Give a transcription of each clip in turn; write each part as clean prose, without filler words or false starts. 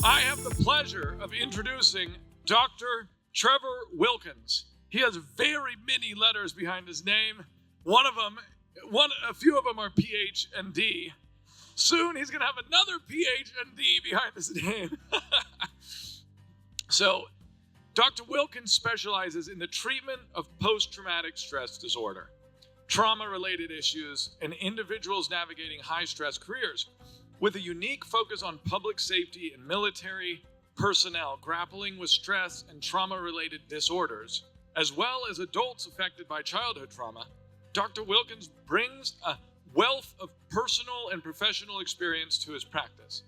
I have the pleasure of introducing Dr. Trevor Wilkins. He has very many letters behind his name. A few of them are PH and D. Soon he's going to have another PH and D behind his name. So, Dr. Wilkins specializes in the treatment of post-traumatic stress disorder, trauma-related issues, and individuals navigating high-stress careers, with a unique focus on public safety and military personnel grappling with stress and trauma-related disorders, as well as adults affected by childhood trauma. Dr. Wilkins brings a wealth of personal and professional experience to his practice.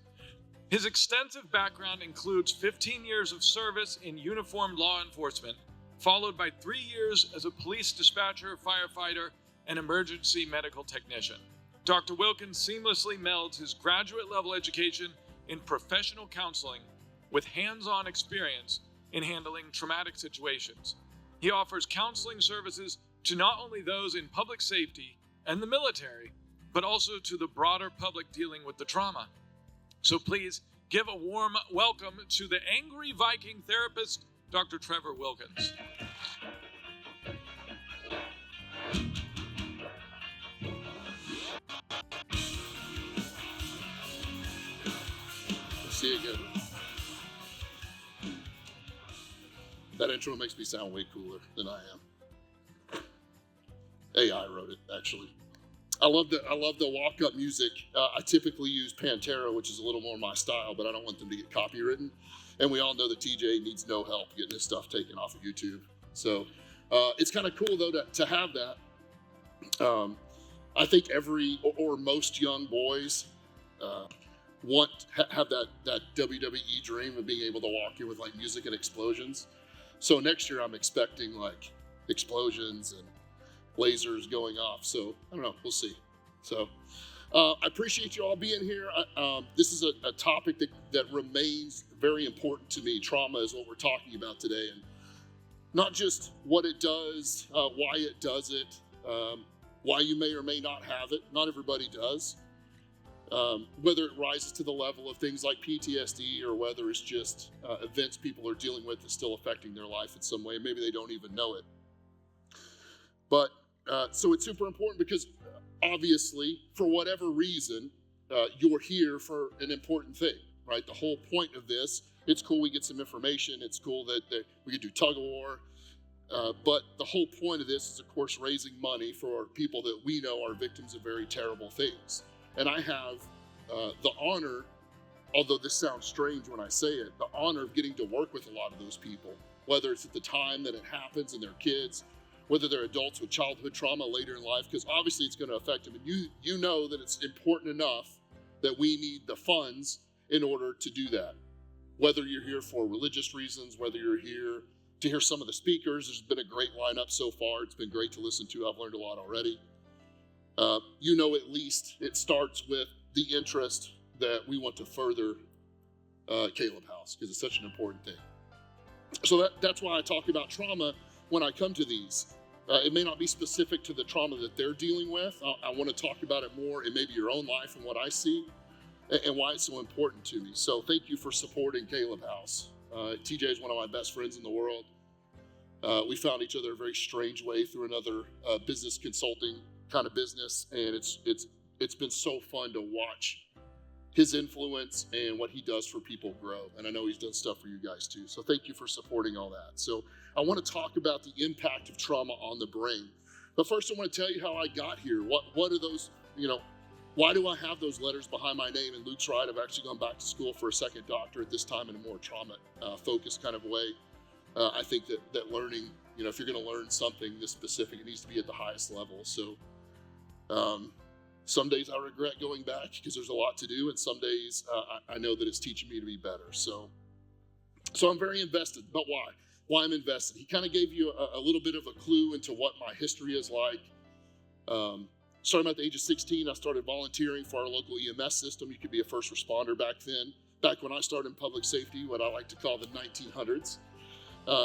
His extensive background includes 15 years of service in uniformed law enforcement, followed by 3 years as a police dispatcher, firefighter, and emergency medical technician. Dr. Wilkins seamlessly melds his graduate-level education in professional counseling with hands-on experience in handling traumatic situations. He offers counseling services to not only those in public safety and the military, but also to the broader public dealing with the trauma. So please give a warm welcome to the angry Viking therapist, Dr. Trevor Wilkins. See you again. That intro makes me sound way cooler than I am. AI wrote it, actually. I love the walk-up music. I typically use Pantera, which is a little more my style, but I don't want them to get copywritten. And we all know that TJ needs no help getting his stuff taken off of YouTube. So it's kind of cool, though, to have that. I think most young boys have that WWE dream of being able to walk in with like music and explosions. So next year I'm expecting like explosions and lasers going off. So I don't know, we'll see. So I appreciate you all being here. This is a topic that remains very important to me. Trauma is what we're talking about today, and not just what it does, why it does it, why you may or may not have it. Not everybody does. Whether it rises to the level of things like PTSD or whether it's just events people are dealing with that's still affecting their life in some way. Maybe they don't even know it. But so it's super important because obviously, for whatever reason, you're here for an important thing, right? The whole point of this, it's cool we get some information. It's cool that we can do tug of war. But the whole point of this is, of course, raising money for people that we know are victims of very terrible things. And I have the honor, although this sounds strange when I say it, the honor of getting to work with a lot of those people, whether it's at the time that it happens and their kids, whether they're adults with childhood trauma later in life, because obviously it's going to affect them. And you know that it's important enough that we need the funds in order to do that. Whether you're here for religious reasons, whether you're here to hear some of the speakers, there's been a great lineup so far. It's been great to listen to. I've learned a lot already. You know, at least it starts with the interest that we want to further Caleb House, because it's such an important thing. So that's why I talk about trauma when I come to these. It may not be specific to the trauma that they're dealing with. I want to talk about it more in maybe your own life and what I see and why it's so important to me. So thank you for supporting Caleb House. TJ is one of my best friends in the world. We found each other a very strange way through another business consulting kind of business, and it's been so fun to watch his influence and what he does for people grow. And I know he's done stuff for you guys too. So thank you for supporting all that. So I want to talk about the impact of trauma on the brain. But first I want to tell you how I got here. What are those, why do I have those letters behind my name? And Luke's right, I've actually gone back to school for a second doctorate, this time in a more trauma focused kind of way. I think that learning, if you're going to learn something this specific, it needs to be at the highest level. So some days I regret going back because there's a lot to do, and some days I know that it's teaching me to be better. So I'm very invested. But why? Why I'm invested? He kind of gave you a little bit of a clue into what my history is like. Starting at the age of 16, I started volunteering for our local EMS system. You could be a first responder back then. Back when I started in public safety, what I like to call the 1900s.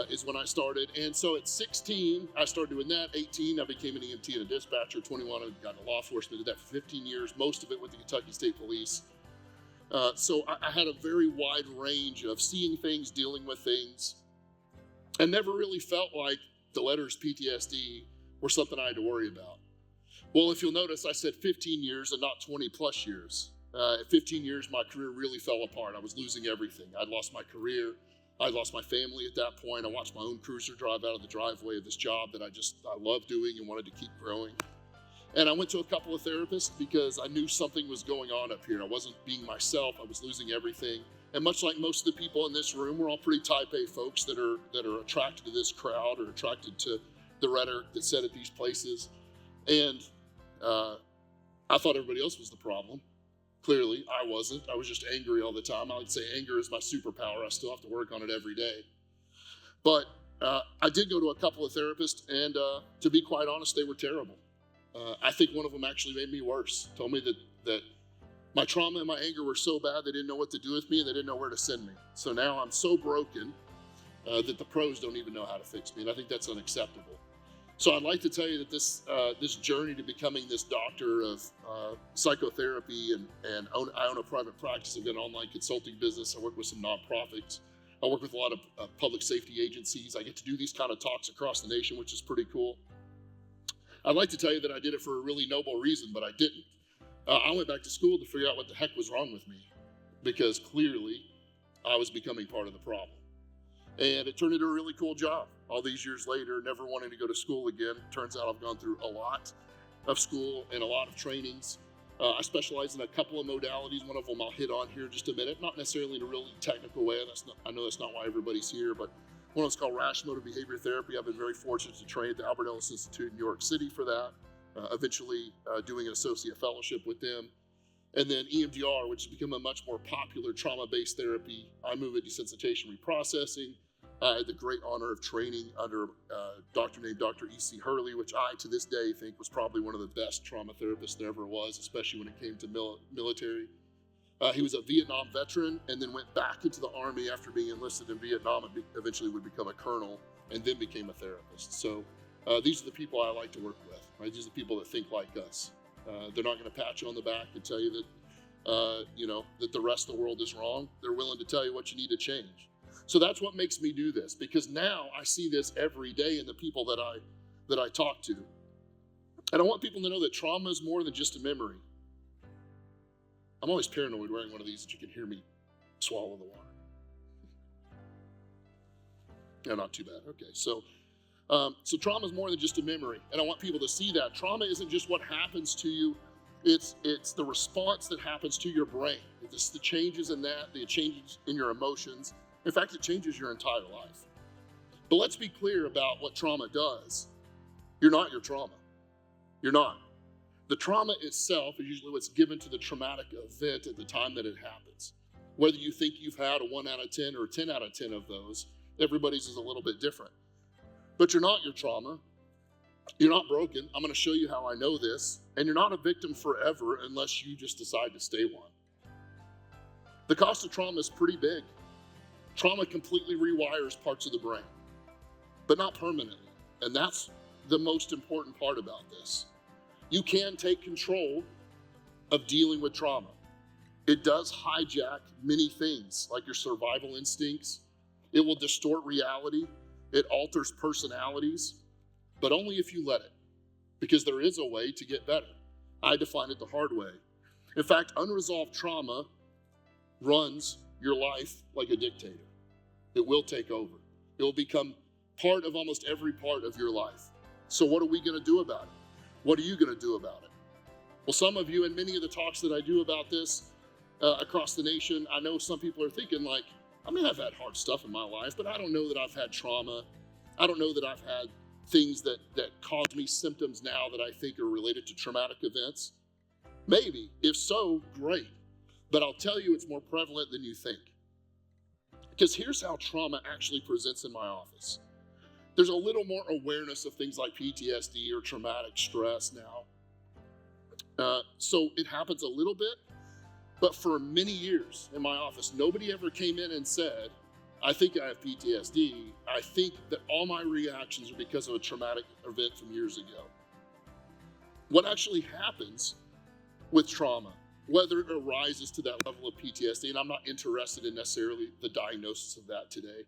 Is when I started. And so at 16, I started doing that. 18, I became an EMT and a dispatcher. 21, I got into law enforcement, did that for 15 years, most of it with the Kentucky State Police. So I had a very wide range of seeing things, dealing with things, and never really felt like the letters PTSD were something I had to worry about. Well, if you'll notice, I said 15 years and not 20 plus years. At 15 years, my career really fell apart. I was losing everything. I'd lost my career. I'd lost my family at that point. I watched my own cruiser drive out of the driveway of this job that I loved doing and wanted to keep growing. And I went to a couple of therapists because I knew something was going on up here. I wasn't being myself. I was losing everything. And much like most of the people in this room, we're all pretty type A folks that are attracted to this crowd or attracted to the rhetoric that's said at these places. And I thought everybody else was the problem. Clearly, I wasn't. I was just angry all the time. I would say anger is my superpower. I still have to work on it every day. But I did go to a couple of therapists, and to be quite honest, they were terrible. I think one of them actually made me worse. Told me that my trauma and my anger were so bad they didn't know what to do with me and they didn't know where to send me. So now I'm so broken that the pros don't even know how to fix me, and I think that's unacceptable. So I'd like to tell you that this journey to becoming this doctor of psychotherapy, and I own a private practice. I've got an online consulting business. I work with some nonprofits. I work with a lot of public safety agencies. I get to do these kind of talks across the nation, which is pretty cool. I'd like to tell you that I did it for a really noble reason, but I didn't. I went back to school to figure out what the heck was wrong with me, because clearly I was becoming part of the problem. And it turned into a really cool job. All these years later, never wanting to go to school again. Turns out I've gone through a lot of school and a lot of trainings. I specialize in a couple of modalities. One of them I'll hit on here in just a minute, not necessarily in a really technical way. I know that's not why everybody's here, but one of them's called rational motor behavior therapy. I've been very fortunate to train at the Albert Ellis Institute in New York City for that, eventually doing an associate fellowship with them. And then EMDR, which has become a much more popular trauma-based therapy, eye movement desensitization reprocessing. I had the great honor of training under a doctor named Dr. E.C. Hurley, which I, to this day, think was probably one of the best trauma therapists there ever was, especially when it came to military. He was a Vietnam veteran and then went back into the Army after being enlisted in Vietnam and eventually would become a colonel and then became a therapist. So these are the people I like to work with, right? These are the people that think like us. They're not going to pat you on the back and tell you that, that the rest of the world is wrong. They're willing to tell you what you need to change. So that's what makes me do this, because now I see this every day in the people that I talk to. And I want people to know that trauma is more than just a memory. I'm always paranoid wearing one of these that you can hear me swallow the water. No, not too bad. Okay, so trauma is more than just a memory, and I want people to see that. Trauma isn't just what happens to you, it's the response that happens to your brain. It's the changes in that, the changes in your emotions. In fact, it changes your entire life. But let's be clear about what trauma does. You're not your trauma. You're not. The trauma itself is usually what's given to the traumatic event at the time that it happens. Whether you think you've had a 1 out of 10 or a 10 out of 10 of those, everybody's is a little bit different. But you're not your trauma. You're not broken. I'm going to show you how I know this. And you're not a victim forever unless you just decide to stay one. The cost of trauma is pretty big. Trauma completely rewires parts of the brain, but not permanently. And that's the most important part about this. You can take control of dealing with trauma. It does hijack many things, like your survival instincts. It will distort reality. It alters personalities, but only if you let it, because there is a way to get better. I define it the hard way. In fact, unresolved trauma runs your life like a dictator. It will take over. It will become part of almost every part of your life. So what are we going to do about it? What are you going to do about it? Well, some of you, in many of the talks that I do about this across the nation, I know some people are thinking like, I've had hard stuff in my life, but I don't know that I've had trauma. I don't know that I've had things that cause me symptoms now that I think are related to traumatic events. Maybe. If so, great. But I'll tell you it's more prevalent than you think. Because here's how trauma actually presents in my office. There's a little more awareness of things like PTSD or traumatic stress now. So it happens a little bit, but for many years in my office, nobody ever came in and said, I think I have PTSD. I think that all my reactions are because of a traumatic event from years ago. What actually happens with trauma whether it arises to that level of PTSD, and I'm not interested in necessarily the diagnosis of that today,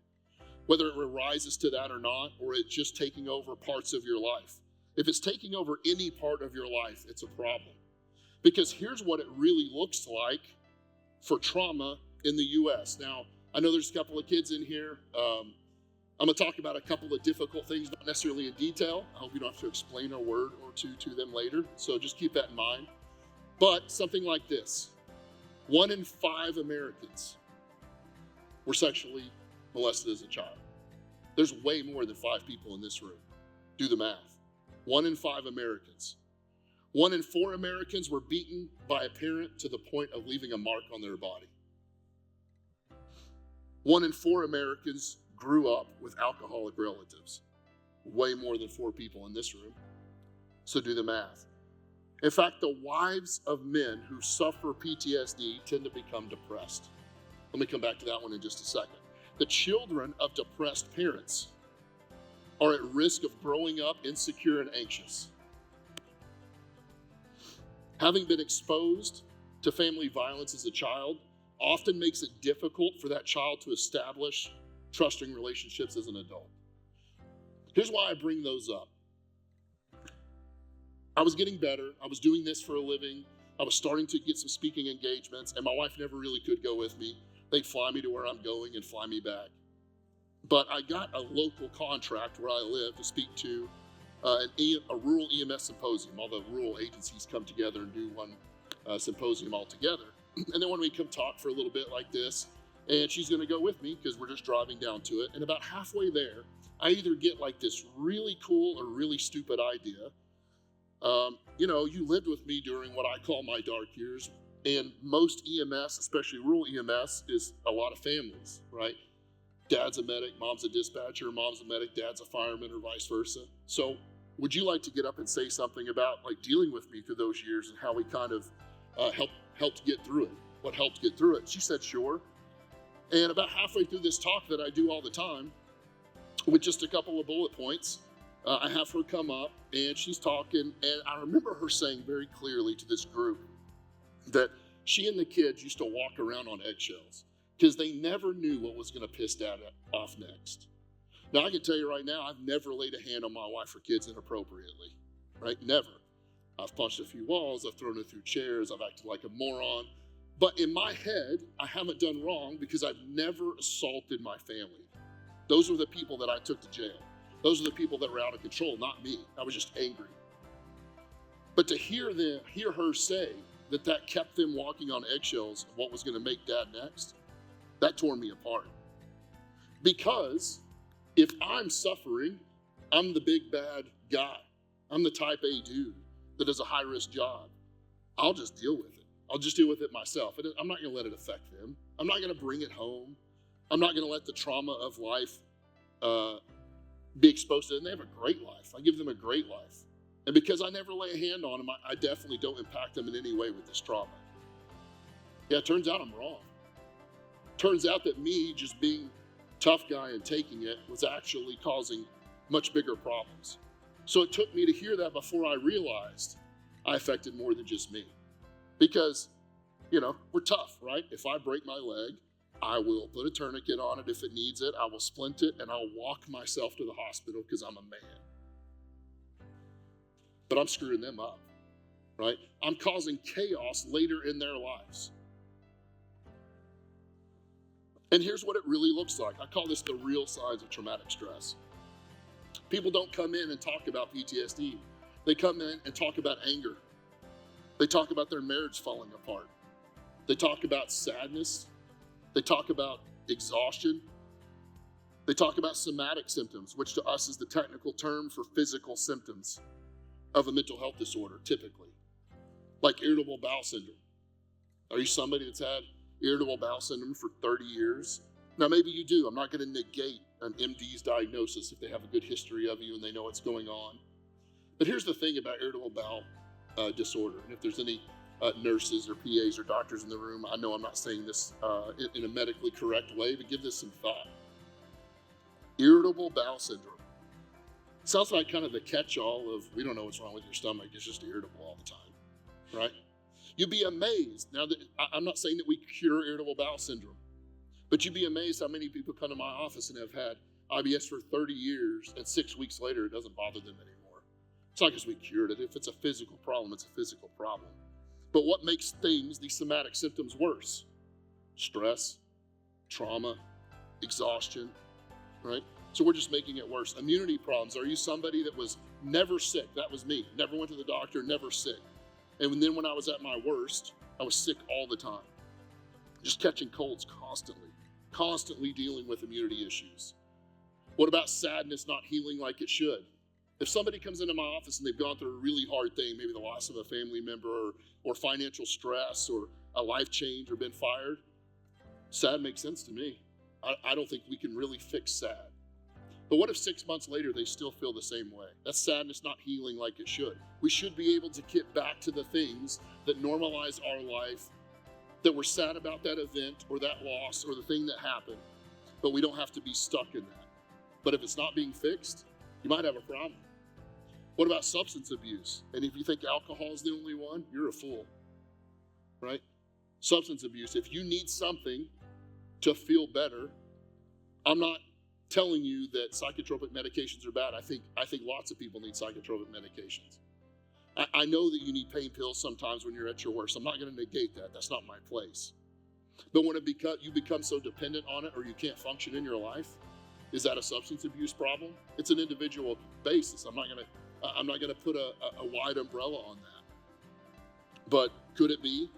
whether it arises to that or not, or it's just taking over parts of your life. If it's taking over any part of your life, it's a problem. Because here's what it really looks like for trauma in the U.S. Now, I know there's a couple of kids in here. I'm going to talk about a couple of difficult things, not necessarily in detail. I hope you don't have to explain a word or two to them later, so just keep that in mind. But something like this: 1 in 5 Americans were sexually molested as a child. There's way more than 5 people in this room. Do the math. 1 in 5 Americans. 1 in 4 Americans were beaten by a parent to the point of leaving a mark on their body. 1 in 4 Americans grew up with alcoholic relatives. Way more than 4 people in this room. So do the math. In fact, the wives of men who suffer PTSD tend to become depressed. Let me come back to that one in just a second. The children of depressed parents are at risk of growing up insecure and anxious. Having been exposed to family violence as a child often makes it difficult for that child to establish trusting relationships as an adult. Here's why I bring those up. I was getting better. I was doing this for a living. I was starting to get some speaking engagements, and my wife never really could go with me. They'd fly me to where I'm going and fly me back. But I got a local contract where I live to speak to a rural EMS symposium. All the rural agencies come together and do one symposium all together. And then when we come talk for a little bit like this, and she's going to go with me because we're just driving down to it. And about halfway there, I either get like this really cool or really stupid idea. You lived with me during what I call my dark years. And most EMS, especially rural EMS, is a lot of families, right? Dad's a medic, mom's a dispatcher, mom's a medic, dad's a fireman, or vice versa. So would you like to get up and say something about like dealing with me through those years and how we kind of helped get through it? What helped get through it? She said, sure. And about halfway through this talk that I do all the time, with just a couple of bullet points, I have her come up and she's talking, and I remember her saying very clearly to this group that she and the kids used to walk around on eggshells because they never knew what was going to piss Dad off next. Now, I can tell you right now, I've never laid a hand on my wife or kids inappropriately, right? Never. I've punched a few walls, I've thrown her through chairs, I've acted like a moron. But in my head, I haven't done wrong because I've never assaulted my family. Those were the people that I took to jail. Those are the people that were out of control, not me. I was just angry. But to hear her say that kept them walking on eggshells of what was going to make Dad next, that tore me apart. Because if I'm suffering, I'm the big bad guy. I'm the type A dude that does a high-risk job. I'll just deal with it. I'll just deal with it myself. I'm not going to let it affect them. I'm not going to bring it home. I'm not going to let the trauma of life be exposed to them. They have a great life. I give them a great life. And because I never lay a hand on them, I definitely don't impact them in any way with this trauma. Yeah, it turns out I'm wrong. Turns out that me just being tough guy and taking it was actually causing much bigger problems. So it took me to hear that before I realized I affected more than just me. Because, we're tough, right? If I break my leg, I will put a tourniquet on it if it needs it. I will splint it, and I'll walk myself to the hospital because I'm a man. But I'm screwing them up, right? I'm causing chaos later in their lives. And here's what it really looks like. I call this the real signs of traumatic stress. People don't come in and talk about PTSD. They come in and talk about anger. They talk about their marriage falling apart. They talk about sadness. They talk about exhaustion. They talk about somatic symptoms, which to us is the technical term for physical symptoms of a mental health disorder, typically. Like irritable bowel syndrome. Are you somebody that's had irritable bowel syndrome for 30 years? Now, maybe you do. I'm not going to negate an MD's diagnosis if they have a good history of you and they know what's going on. But here's the thing about irritable bowel disorder. And if there's any nurses or PAs or doctors in the room, I know I'm not saying this in a medically correct way, but give this some thought. Irritable bowel syndrome. Sounds like kind of the catch-all of, we don't know what's wrong with your stomach, it's just irritable all the time, right? You'd be amazed. Now, I'm not saying that we cure irritable bowel syndrome, but you'd be amazed how many people come to my office and have had IBS for 30 years, and 6 weeks later, it doesn't bother them anymore. It's not because we cured it. If it's a physical problem, it's a physical problem. But what makes these somatic symptoms worse? Stress, trauma, exhaustion, right? So we're just making it worse. Immunity problems. Are you somebody that was never sick? That was me. Never went to the doctor, never sick. And then when I was at my worst, I was sick all the time. Just catching colds constantly dealing with immunity issues. What about sadness not healing like it should? If somebody comes into my office and they've gone through a really hard thing, maybe the loss of a family member or financial stress or a life change or been fired, sad makes sense to me. I don't think we can really fix sad. But what if 6 months later they still feel the same way? That's sadness not healing like it should. We should be able to get back to the things that normalize our life, that we're sad about that event or that loss or the thing that happened, but we don't have to be stuck in that. But if it's not being fixed, you might have a problem. What about substance abuse? And if you think alcohol is the only one, you're a fool, right? Substance abuse. If you need something to feel better, I'm not telling you that psychotropic medications are bad. I think lots of people need psychotropic medications. I know that you need pain pills sometimes when you're at your worst. I'm not going to negate that. That's not my place. But when you become so dependent on it or you can't function in your life, is that a substance abuse problem? It's an individual basis. I'm not going to put a wide umbrella on that. But could it be?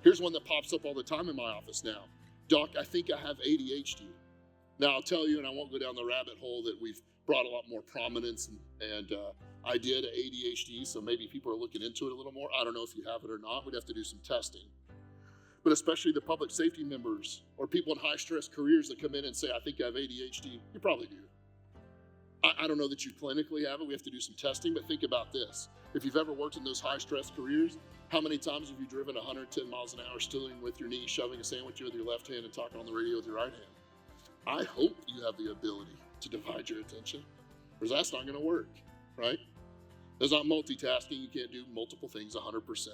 Here's one that pops up all the time in my office now. Doc, I think I have ADHD. Now I'll tell you, and I won't go down the rabbit hole, that we've brought a lot more prominence and idea to ADHD, so maybe people are looking into it a little more. I don't know if you have it or not. We'd have to do some testing. But especially the public safety members or people in high stress careers that come in and say, I think I have ADHD, you probably do. I don't know that you clinically have it. We have to do some testing, but think about this. If you've ever worked in those high stress careers, how many times have you driven 110 miles an hour, stealing with your knee, shoving a sandwich with your left hand and talking on the radio with your right hand? I hope you have the ability to divide your attention, because that's not going to work, right? There's not multitasking. You can't do multiple things 100%,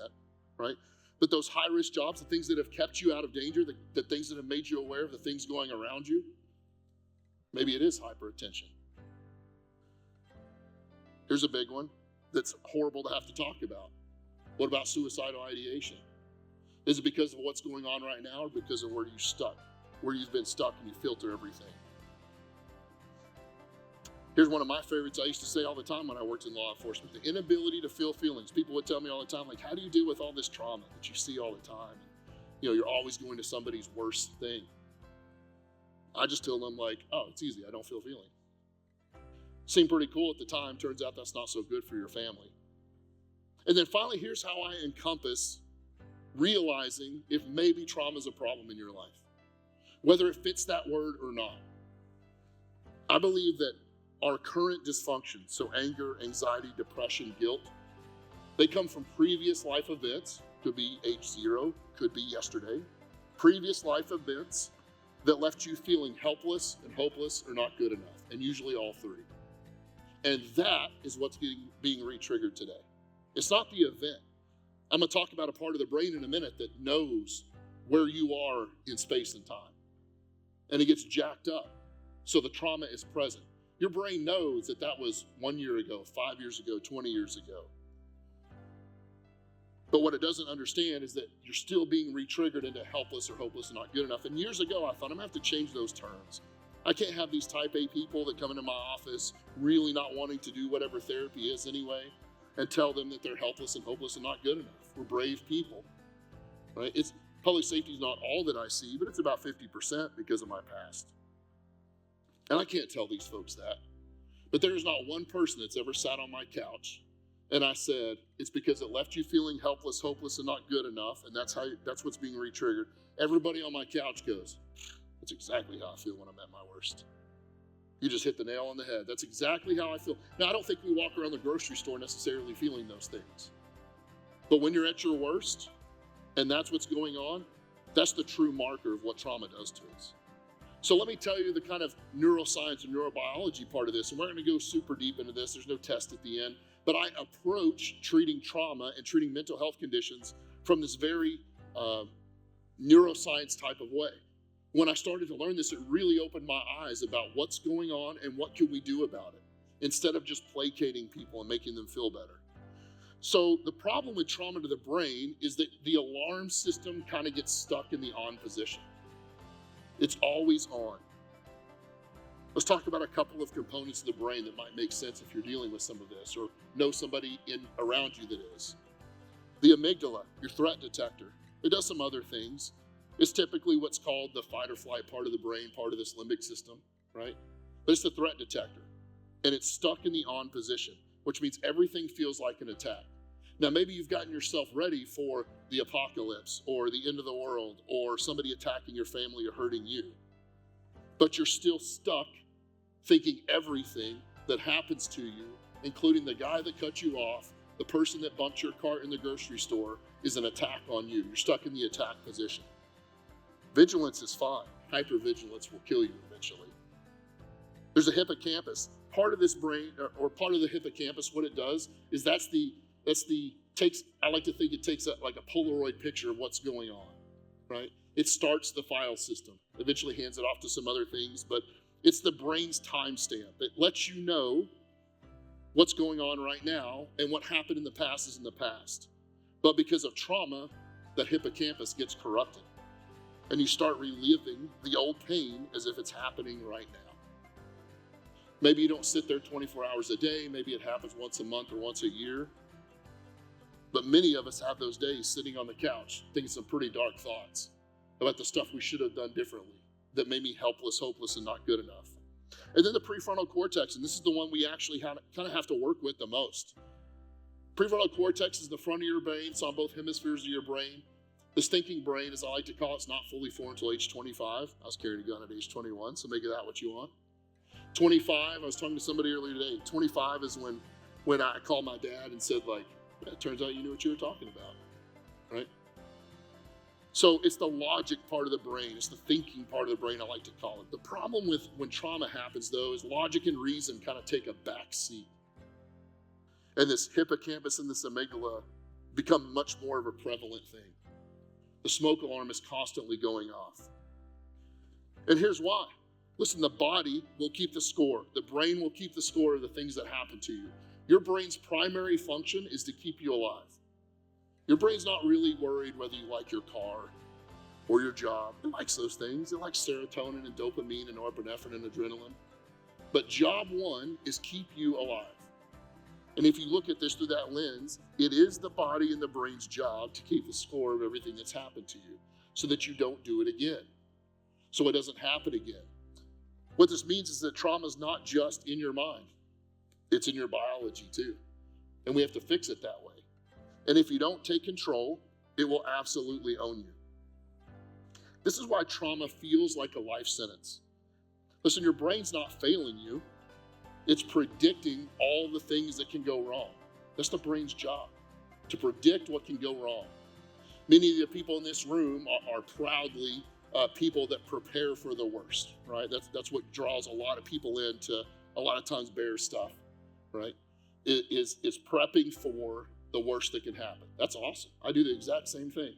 right? But those high-risk jobs, the things that have kept you out of danger, the things that have made you aware of the things going around you, maybe it is hyperattention. Here's a big one that's horrible to have to talk about. What about suicidal ideation? Is it because of what's going on right now or because of where you've been stuck and you filter everything? Here's one of my favorites I used to say all the time when I worked in law enforcement: the inability to feel feelings. People would tell me all the time, like, how do you deal with all this trauma that you see all the time? And, you're always going to somebody's worst thing. I just tell them, like, oh, it's easy. I don't feel feeling. Seemed pretty cool at the time. Turns out that's not so good for your family. And then finally, here's how I encompass realizing if maybe trauma is a problem in your life, whether it fits that word or not. I believe that our current dysfunction, so anger, anxiety, depression, guilt, they come from previous life events. Could be age 0, could be yesterday. Previous life events that left you feeling helpless and hopeless or not good enough, and usually all three. And that is what's being re-triggered today. It's not the event. I'm going to talk about a part of the brain in a minute that knows where you are in space and time. And it gets jacked up. So the trauma is present. Your brain knows that was 1 year ago, 5 years ago, 20 years ago. But what it doesn't understand is that you're still being re-triggered into helpless or hopeless and not good enough. And years ago, I thought, I'm going to have to change those terms. I can't have these type A people that come into my office really not wanting to do whatever therapy is anyway and tell them that they're helpless and hopeless and not good enough. We're brave people, right? Public safety is not all that I see, but it's about 50% because of my past. And I can't tell these folks that. But there's not one person that's ever sat on my couch and I said, it's because it left you feeling helpless, hopeless, and not good enough, and that's what's being re-triggered. Everybody on my couch goes, that's exactly how I feel when I'm at my worst. You just hit the nail on the head. That's exactly how I feel. Now, I don't think we walk around the grocery store necessarily feeling those things. But when you're at your worst, and that's what's going on, that's the true marker of what trauma does to us. So let me tell you the kind of neuroscience and neurobiology part of this, and we're going to go super deep into this. There's no test at the end. But I approach treating trauma and treating mental health conditions from this very neuroscience type of way. When I started to learn this, it really opened my eyes about what's going on and what can we do about it, instead of just placating people and making them feel better. So the problem with trauma to the brain is that the alarm system kind of gets stuck in the on position. It's always on. Let's talk about a couple of components of the brain that might make sense if you're dealing with some of this or know somebody around you that is. The amygdala, your threat detector. It does some other things. It's typically what's called the fight or flight part of the brain, part of this limbic system, right? But it's the threat detector. And it's stuck in the on position, which means everything feels like an attack. Now, maybe you've gotten yourself ready for the apocalypse or the end of the world or somebody attacking your family or hurting you. But you're still stuck thinking everything that happens to you, including the guy that cut you off, the person that bumped your cart in the grocery store, is an attack on you. You're stuck in the attack position. Vigilance is fine. Hypervigilance will kill you eventually. There's a hippocampus. Part of this brain, or part of the hippocampus, what it does is I like to think it takes like a Polaroid picture of what's going on, right? It starts the file system, eventually hands it off to some other things, but it's the brain's timestamp. It lets you know what's going on right now, and what happened in the past is in the past. But because of trauma, that hippocampus gets corrupted. And you start reliving the old pain as if it's happening right now. Maybe you don't sit there 24 hours a day. Maybe it happens once a month or once a year. But many of us have those days sitting on the couch thinking some pretty dark thoughts about the stuff we should have done differently that made me helpless, hopeless, and not good enough. And then the prefrontal cortex, and this is the one we actually kind of have to work with the most. Prefrontal cortex is the front of your brain. It's on both hemispheres of your brain. This thinking brain, as I like to call it, it's not fully formed until age 25. I was carrying a gun at age 21, so make of that what you want. 25, I was talking to somebody earlier today. 25 is when I called my dad and said, like, it turns out you knew what you were talking about, right? So it's the logic part of the brain. It's the thinking part of the brain, I like to call it. The problem with when trauma happens, though, is logic and reason kind of take a back seat. And this hippocampus and this amygdala become much more of a prevalent thing. The smoke alarm is constantly going off. And here's why. Listen, the body will keep the score. The brain will keep the score of the things that happen to you. Your brain's primary function is to keep you alive. Your brain's not really worried whether you like your car or your job. It likes those things. It likes serotonin and dopamine and norepinephrine and adrenaline. But job one is keep you alive. And if you look at this through that lens, it is the body and the brain's job to keep the score of everything that's happened to you so that you don't do it again, so it doesn't happen again. What this means is that trauma is not just in your mind. It's in your biology too. And we have to fix it that way. And if you don't take control, it will absolutely own you. This is why trauma feels like a life sentence. Listen, your brain's not failing you. It's predicting all the things that can go wrong. That's the brain's job, to predict what can go wrong. Many of the people in this room are proudly people that prepare for the worst, right? That's what draws a lot of people into a lot of times bear stuff, right? It is prepping for the worst that can happen. That's awesome. I do the exact same thing.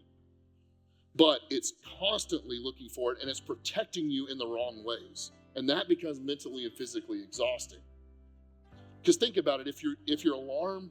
But it's constantly looking for it, and it's protecting you in the wrong ways. And that becomes mentally and physically exhausting. Because think about it, if your alarm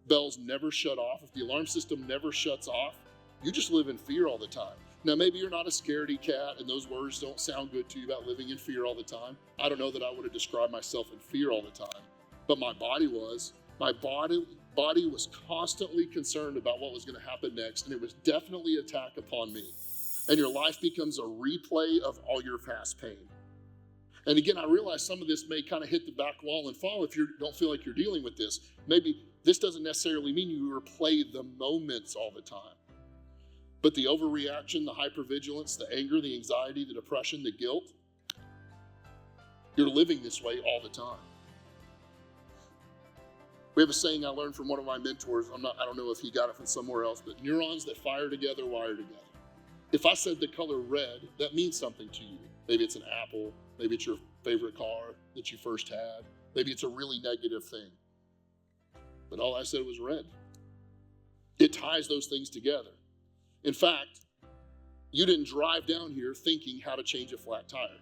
bells never shut off, if the alarm system never shuts off, you just live in fear all the time. Now, maybe you're not a scaredy cat and those words don't sound good to you about living in fear all the time. I don't know that I would have described myself in fear all the time, but my body was. My body was constantly concerned about what was going to happen next, and it was definitely an attack upon me. And your life becomes a replay of all your past pain. And again, I realize some of this may kind of hit the back wall and fall if you don't feel like you're dealing with this. Maybe this doesn't necessarily mean you replay the moments all the time. But the overreaction, the hypervigilance, the anger, the anxiety, the depression, the guilt, you're living this way all the time. We have a saying I learned from one of my mentors. I don't know if he got it from somewhere else, but neurons that fire together, wire together. If I said the color red, that means something to you. Maybe it's an apple. Maybe it's your favorite car that you first had. Maybe it's a really negative thing. But all I said was red. It ties those things together. In fact, you didn't drive down here thinking how to change a flat tire.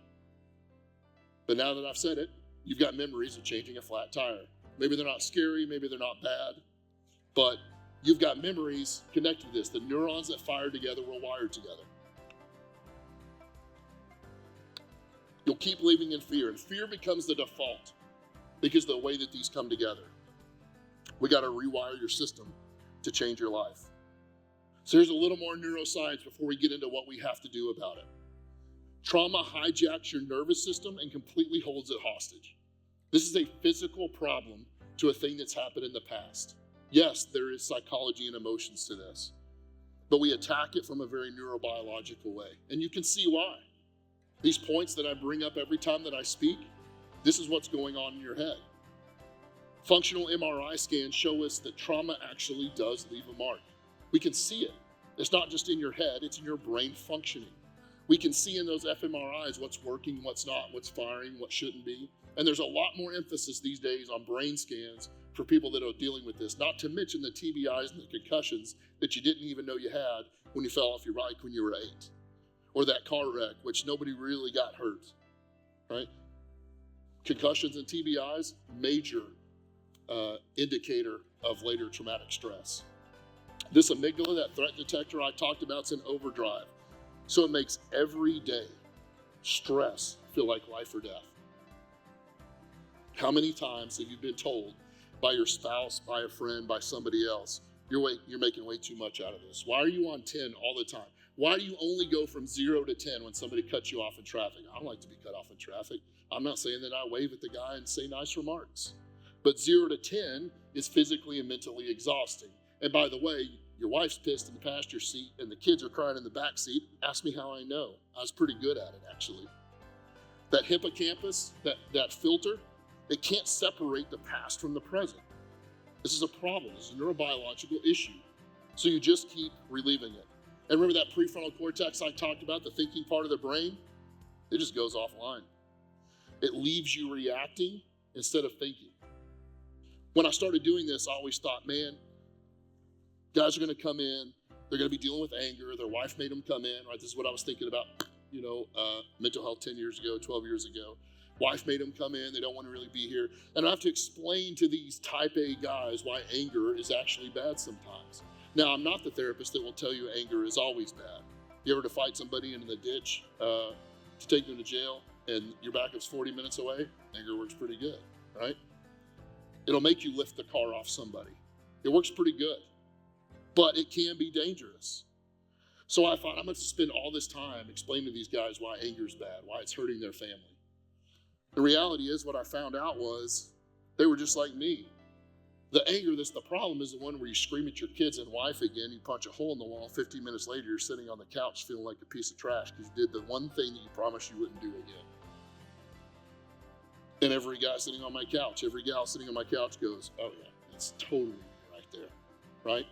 But now that I've said it, you've got memories of changing a flat tire. Maybe they're not scary, maybe they're not bad, but you've got memories connected to this. The neurons that fire together were wired together. You'll keep living in fear, and fear becomes the default because of the way that these come together. We got to rewire your system to change your life. So here's a little more neuroscience before we get into what we have to do about it. Trauma hijacks your nervous system and completely holds it hostage. This is a physical problem to a thing that's happened in the past. Yes, there is psychology and emotions to this, but we attack it from a very neurobiological way. And you can see why. These points that I bring up every time that I speak, this is what's going on in your head. Functional MRI scans show us that trauma actually does leave a mark. We can see it. It's not just in your head, it's in your brain functioning. We can see in those fMRIs what's working, what's not, what's firing, what shouldn't be. And there's a lot more emphasis these days on brain scans for people that are dealing with this, not to mention the TBIs and the concussions that you didn't even know you had when you fell off your bike when you were 8. Or that car wreck, which nobody really got hurt, right? Concussions and TBIs, major indicator of later traumatic stress. This amygdala, that threat detector I talked about, is in overdrive. So it makes everyday stress feel like life or death. How many times have you been told by your spouse, by a friend, by somebody else, you're making way too much out of this? Why are you on 10 all the time? Why do you only go from 0 to 10 when somebody cuts you off in traffic? I don't like to be cut off in traffic. I'm not saying that I wave at the guy and say nice remarks. But 0 to 10 is physically and mentally exhausting. And by the way, your wife's pissed in the passenger seat and the kids are crying in the back seat. Ask me how I know. I was pretty good at it, actually. That hippocampus, that filter, it can't separate the past from the present. This is a problem. This is a neurobiological issue. So you just keep reliving it. And remember that prefrontal cortex I talked about, the thinking part of the brain? It just goes offline. It leaves you reacting instead of thinking. When I started doing this, I always thought, man, guys are going to come in, they're going to be dealing with anger, their wife made them come in, right? This is what I was thinking about, mental health 10 years ago, 12 years ago. Wife made them come in, they don't want to really be here. And I have to explain to these type A guys why anger is actually bad sometimes. Now, I'm not the therapist that will tell you anger is always bad. You ever to fight somebody in the ditch to take them to jail and your backup's 40 minutes away? Anger works pretty good, right? It'll make you lift the car off somebody. It works pretty good, but it can be dangerous. So I thought I'm going to spend all this time explaining to these guys why anger is bad, why it's hurting their family. The reality is what I found out was they were just like me. The anger that's the problem is the one where you scream at your kids and wife again, you punch a hole in the wall, 15 minutes later you're sitting on the couch feeling like a piece of trash because you did the one thing that you promised you wouldn't do again. And every guy sitting on my couch, every gal sitting on my couch goes, oh yeah, it's totally right there, right?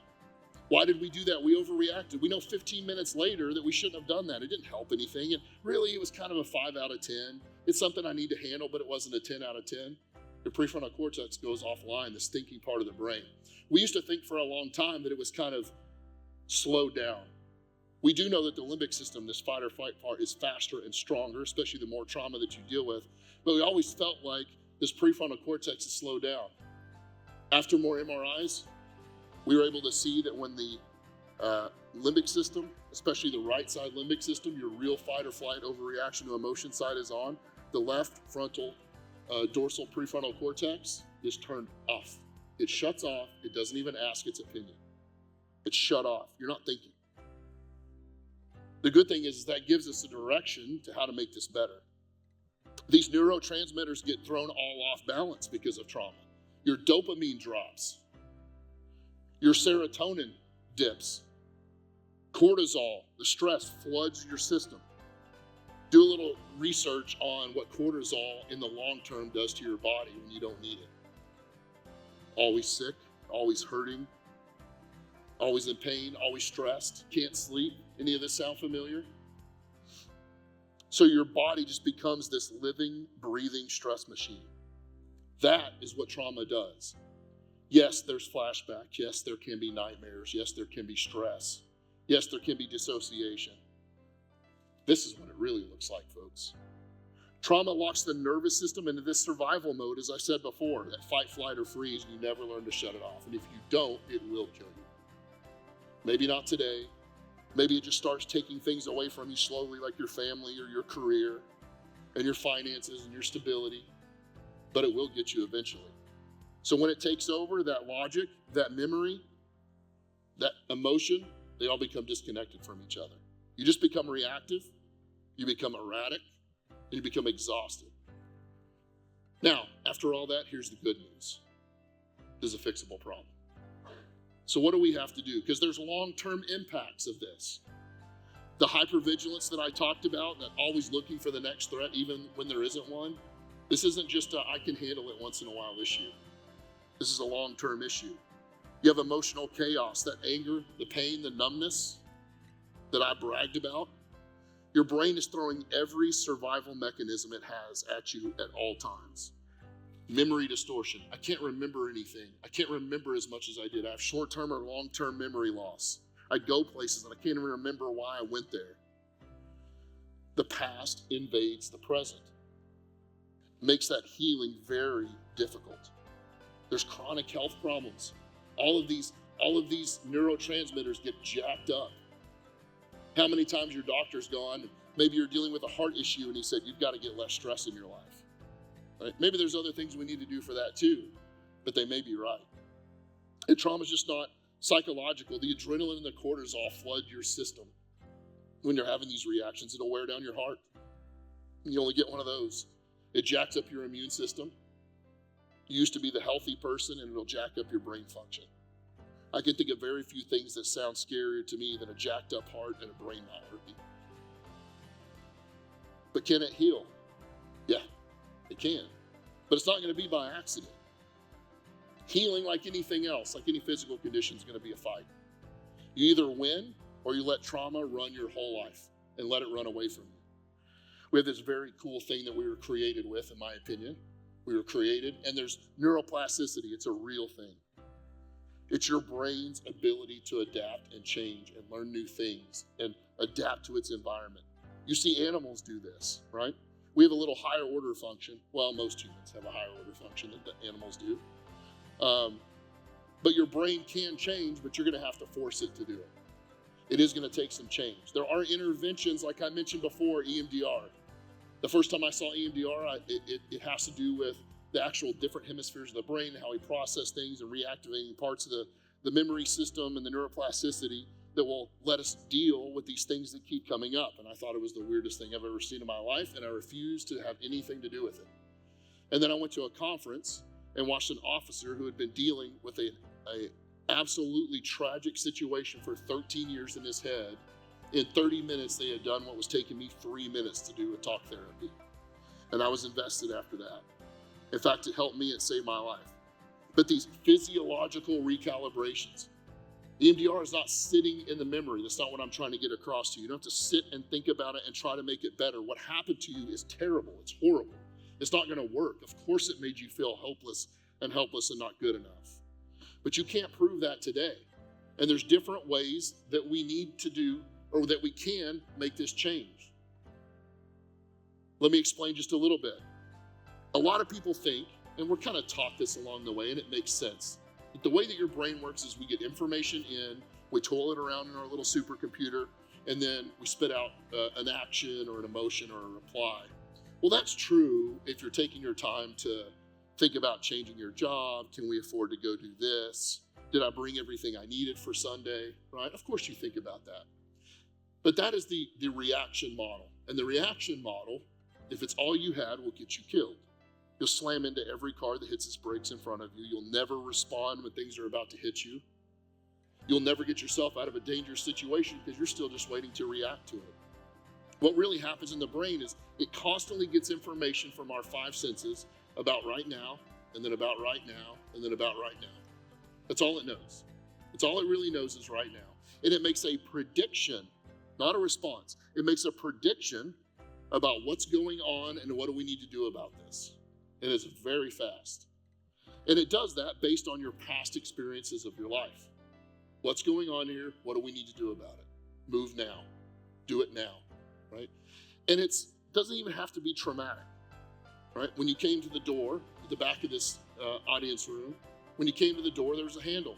Why did we do that? We overreacted. We know 15 minutes later that we shouldn't have done that. It didn't help anything. And really, it was kind of a 5 out of 10. It's something I need to handle, but it wasn't a 10 out of 10. The prefrontal cortex goes offline, this thinking part of the brain. We used to think for a long time that it was kind of slowed down. We do know that the limbic system, this fight or flight part, is faster and stronger, especially the more trauma that you deal with. But we always felt like this prefrontal cortex is slowed down. After more MRIs, we were able to see that when the limbic system, especially the right side limbic system, your real fight or flight overreaction to emotion side is on, the left frontal dorsal prefrontal cortex is turned off. It shuts off. It doesn't even ask its opinion. It's shut off. You're not thinking. The good thing is that gives us a direction to how to make this better. These neurotransmitters get thrown all off balance because of trauma. Your dopamine drops. Your serotonin dips. Cortisol, the stress, floods your system. Do a little research on what cortisol in the long term does to your body when you don't need it. Always sick, always hurting, always in pain, always stressed, can't sleep. Any of this sound familiar? So your body just becomes this living, breathing stress machine. That is what trauma does. Yes, there's flashbacks. Yes, there can be nightmares. Yes, there can be stress. Yes, there can be dissociation. This is what it really looks like, folks. Trauma locks the nervous system into this survival mode, as I said before, that fight, flight, or freeze, and you never learn to shut it off. And if you don't, it will kill you. Maybe not today. Maybe it just starts taking things away from you slowly, like your family or your career and your finances and your stability, but it will get you eventually. So when it takes over, that logic, that memory, that emotion, they all become disconnected from each other. You just become reactive, you become erratic, and you become exhausted. Now, after all that, here's the good news. This is a fixable problem. So what do we have to do? Because there's long-term impacts of this. The hypervigilance that I talked about, that always looking for the next threat, even when there isn't one, this isn't just a I can handle it once in a while issue. This is a long-term issue. You have emotional chaos, that anger, the pain, the numbness that I bragged about. Your brain is throwing every survival mechanism it has at you at all times. Memory distortion. I can't remember anything. I can't remember as much as I did. I have short-term or long-term memory loss. I go places and I can't even remember why I went there. The past invades the present. Makes that healing very difficult. There's chronic health problems. All of these neurotransmitters get jacked up. How many times your doctor's gone, maybe you're dealing with a heart issue and he said, you've got to get less stress in your life. Right? Maybe there's other things we need to do for that too, but they may be right. And trauma is just not psychological. The adrenaline and the cortisol flood your system. When you're having these reactions, it'll wear down your heart. You only get one of those. It jacks up your immune system. You used to be the healthy person, and it'll jack up your brain function. I can think of very few things that sound scarier to me than a jacked up heart and a brain not working. But can it heal? Yeah, it can. But it's not going to be by accident. Healing, like anything else, like any physical condition, is going to be a fight. You either win or you let trauma run your whole life and let it run away from you. We have this very cool thing that we were created with, in my opinion. We were created, and there's neuroplasticity. It's a real thing. It's your brain's ability to adapt and change and learn new things and adapt to its environment. You see animals do this, right? We have a little higher order function. Well, most humans have a higher order function than the animals do. But your brain can change, but you're going to have to force it to do it. It is going to take some change. There are interventions, like I mentioned before, EMDR. The first time I saw EMDR, it has to do with the actual different hemispheres of the brain, how we process things and reactivating parts of the memory system and the neuroplasticity that will let us deal with these things that keep coming up. And I thought it was the weirdest thing I've ever seen in my life, and I refused to have anything to do with it. And then I went to a conference and watched an officer who had been dealing with a absolutely tragic situation for 13 years in his head. In 30 minutes, they had done what was taking me 3 minutes to do with talk therapy. And I was invested after that. In fact, it helped me, it saved my life. But these physiological recalibrations, EMDR is not sitting in the memory. That's not what I'm trying to get across to you. You don't have to sit and think about it and try to make it better. What happened to you is terrible. It's horrible. It's not going to work. Of course it made you feel helpless and not good enough. But you can't prove that today. And there's different ways that we need to do, or that we can make this change. Let me explain just a little bit. A lot of people think, and we're kind of taught this along the way, and it makes sense. The way that your brain works is we get information in, we toil it around in our little supercomputer, and then we spit out an action or an emotion or a reply. Well, that's true if you're taking your time to think about changing your job. Can we afford to go do this? Did I bring everything I needed for Sunday? Right? Of course you think about that. But that is the reaction model. And the reaction model, if it's all you had, will get you killed. You'll slam into every car that hits its brakes in front of you. You'll never respond when things are about to hit you. You'll never get yourself out of a dangerous situation because you're still just waiting to react to it. What really happens in the brain is it constantly gets information from our 5 senses about right now, and then about right now, and then about right now. That's all it knows. That's all it really knows is right now. And it makes a prediction, not a response. It makes a prediction about what's going on and what do we need to do about this. And it's very fast. And it does that based on your past experiences of your life. What's going on here? What do we need to do about it? Move now. Do it now, right? And it doesn't even have to be traumatic, right? When you came to the door, at the back of this audience room, when you came to the door, there was a handle.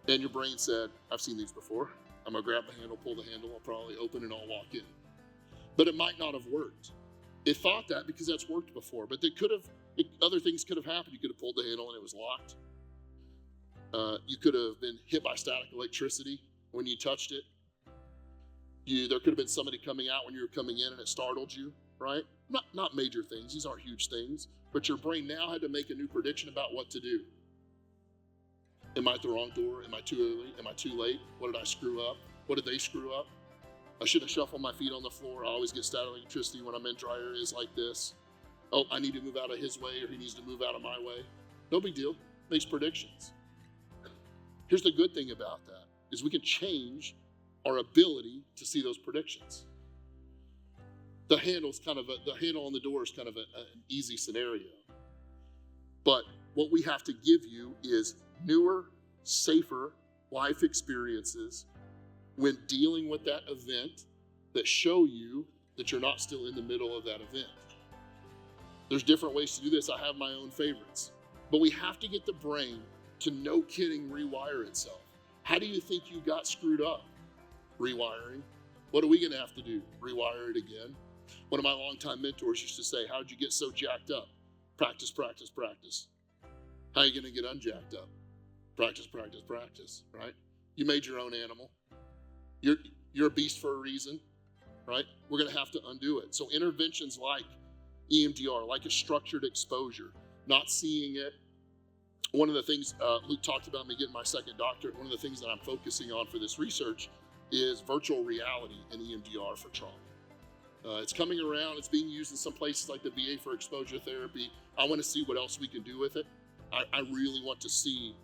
And your brain said, I've seen these before. I'm gonna grab the handle, pull the handle, I'll probably open and I'll walk in. But it might not have worked. It thought that because that's worked before, but other things could have happened. You could have pulled the handle and it was locked. You could have been hit by static electricity when you touched it. There could have been somebody coming out when you were coming in and it startled you, right? Not major things, these aren't huge things, but your brain now had to make a new prediction about what to do. Am I at the wrong door? Am I too early? Am I too late? What did I screw up? What did they screw up? I should have shuffled my feet on the floor. I always get static electricity when I'm in dry areas like this. Oh, I need to move out of his way, or he needs to move out of my way. No big deal, makes predictions. Here's the good thing about that, is we can change our ability to see those predictions. The handle on the door is kind of an easy scenario. But what we have to give you is newer, safer life experiences when dealing with that event that show you that you're not still in the middle of that event. There's different ways to do this. I have my own favorites. But we have to get the brain to, no kidding, rewire itself. How do you think you got screwed up? Rewiring. What are we gonna have to do? Rewire it again. One of my longtime mentors used to say, how did you get so jacked up? Practice, practice, practice. How are you gonna get unjacked up? Practice, practice, practice, right? You made your own animal. You're a beast for a reason, right? We're gonna have to undo it. So interventions like EMDR, like a structured exposure, not seeing it. One of the things Luke talked about me getting my second doctorate, one of the things that I'm focusing on for this research is virtual reality in EMDR for trauma. It's coming around, it's being used in some places like the VA for exposure therapy. I wanna see what else we can do with it. I really want to see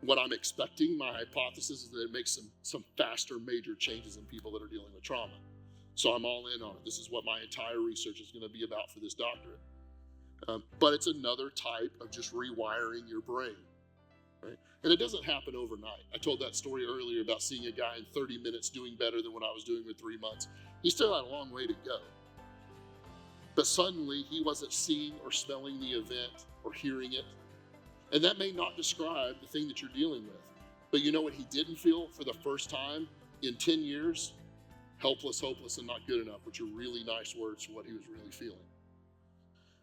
what I'm expecting. My hypothesis is that it makes some faster major changes in people that are dealing with trauma. So I'm all in on it. This is what my entire research is gonna be about for this doctorate. But it's another type of just rewiring your brain, right? And it doesn't happen overnight. I told that story earlier about seeing a guy in 30 minutes doing better than what I was doing with 3 months. He still had a long way to go. But suddenly he wasn't seeing or smelling the event or hearing it. And that may not describe the thing that you're dealing with. But you know what he didn't feel for the first time in 10 years? Helpless, hopeless, and not good enough, which are really nice words for what he was really feeling.